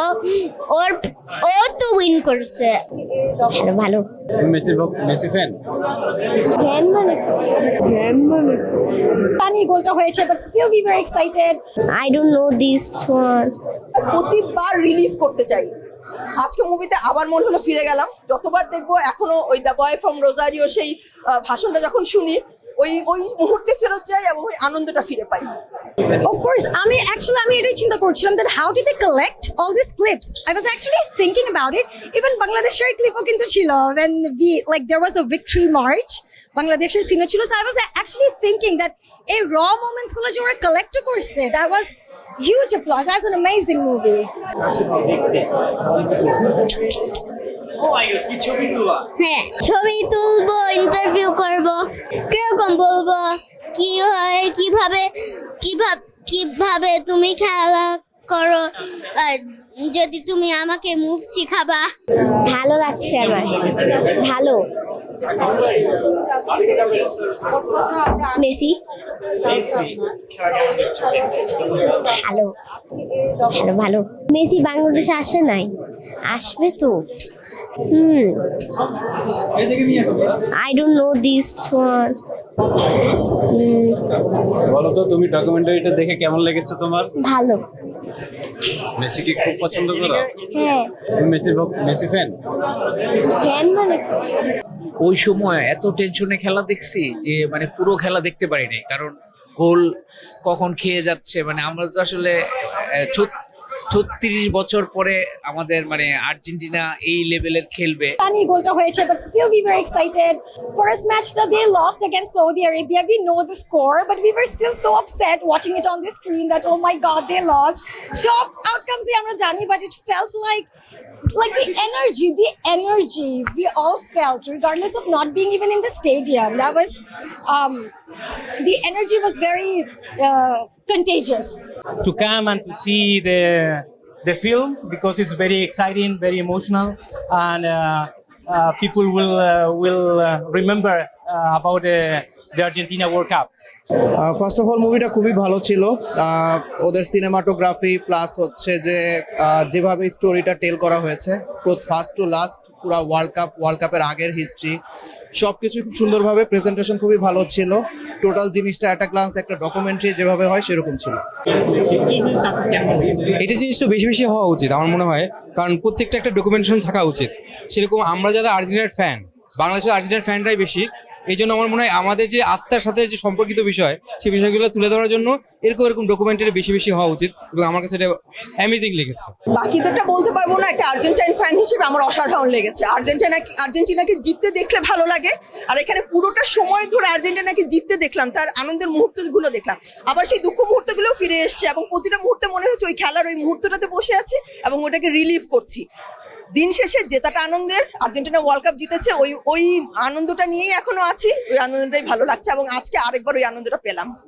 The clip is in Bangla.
ও ওর ও তো উইন করছে। ভালো ভালো। মেসি ফ্যান পানি গোলটা হয়েছে, but still we were excited. I don't know this one. প্রতিবার রিলিভ করতে চাই। আজকে মুভিতে আবার মনে হলো ফিরে গেলাম। যতবার দেখবো এখনো ওই দ্য বয় ফ্রম রোজারিও সেই ভাষণটা যখন শুনি ওই ওই মুহূর্তে ফেরত যাই এবং ওই আনন্দটা ফিরে পাই। Of course, আমি এটাই চিন্তা করছিলাম that how did they collect all these clips? I was actually thinking about it. Even Bangladesh's clip কিন্তু ছিল when we like there was a victory march. Bangladesh's scene ছিল, so I was actually thinking that a raw moments গুলো যে ওরা collect করছে, that was huge applause. That's an amazing movie. হ্যাঁ, ছবি তুলবো, ইন্টারভিউ করব, কিরকম বলবো, কি হয়, কিভাবে কিভাবে কিভাবে তুমি খেলা করো, যদি তুমি আমাকে মুভ শিখাবা। ভালো লাগছে আমার, ভালো। মেসি ভালো ভালো ভালো। মেসি বাংলাদেশে আসে নাই, আসবে তো। I don't know this one. বলো তো, তুমি ডকুমেন্টারিটা দেখে কেমন লেগেছে তোমার? ভালো। মেসিকে খুব পছন্দ করো? হ্যাঁ। তুমি মেসি ফ্যান? ফ্যান মানে ওই সময় এত টেনশনে খেলা দেখছি যে মানে পুরো খেলা দেখতে পারি নাই, কারণ গোল কখন খেয়ে যাচ্ছে। মানে আমরা তো আসলে 36 বছর পরে আমাদের মানে আর্জেন্টিনা এই লেভেলের খেলবে। পানি গোলটা হয়েছে, but still we were excited. First match that they lost against Saudi Arabia, we know the score, but we were still so upset watching it on the screen that oh my god they lost. Sure, outcomes আমরা জানি, but it felt like the energy we all felt, regardless of not being even in the stadium. That was the energy was very contagious. To come and to see the film, because it's very exciting, very emotional, and people will remember about the Argentina World Cup. First of all মুভিটা খুবই ভালো ছিল। ওদের সিনেমাটোগ্রাফি প্লাস হচ্ছে যে যেভাবে স্টোরিটা টেল করা হয়েছে ফার্স্ট টু লাস্ট, পুরো ওয়ার্ল্ড কাপের আগের হিস্ট্রি সব কিছু খুব সুন্দরভাবে প্রেজেন্টেশন খুবই ভালো ছিল। টোটাল জিনিসটা একটা গ্লান্স একটা ডকুমেন্টারি যেভাবে হয় সেরকম ছিল। এটা জিনিসটা বেশি বেশি হওয়া উচিত আমার মনে হয়, কারণ প্রত্যেকটা একটা ডকুমেন্টেশন থাকা উচিত। সেরকম আমরা যারা আর্জেন্টিনার ফ্যান, বাংলাদেশের আর্জেন্টিনার ফ্যানরাই বেশি, এই জন্য আমার মনে হয় আমাদের যে আত্মার সাথে যে সম্পর্কিত বিষয় সেই বিষয়গুলো তুলে ধরার জন্য এরকম ডকুমেন্টারি বেশি বেশি হওয়া উচিত, এবং আমার কাছে এটা অ্যামেজিং লেগেছে। বাকিদেরটা বলতে পারবো না, একটা আর্জেন্টাইন ফ্যান হিসেবে আমার অসাধারণ লেগেছে। আর্জেন্টিনাকে জিততে দেখলে ভালো লাগে, আর এখানে পুরোটা সময় ধরে আর্জেন্টিনাকে জিততে দেখলাম, তার আনন্দের মুহূর্তগুলো দেখলাম, আবার সেই দুঃখ মুহূর্তগুলো ফিরে এসছে, এবং প্রতিটা মুহূর্তে মনে হচ্ছে ওই খেলার ওই মুহূর্তটাতে বসে আছি এবং ওটাকে রিলিভ করছি। দিন শেষে জেতাটা আনন্দের, আর্জেন্টিনা ওয়ার্ল্ড কাপ জিতেছে, ওই আনন্দটা নিয়েই এখনো আছি, ওই আনন্দটাই ভালো লাগছে, এবং আজকে আরেকবার ওই আনন্দটা পেলাম।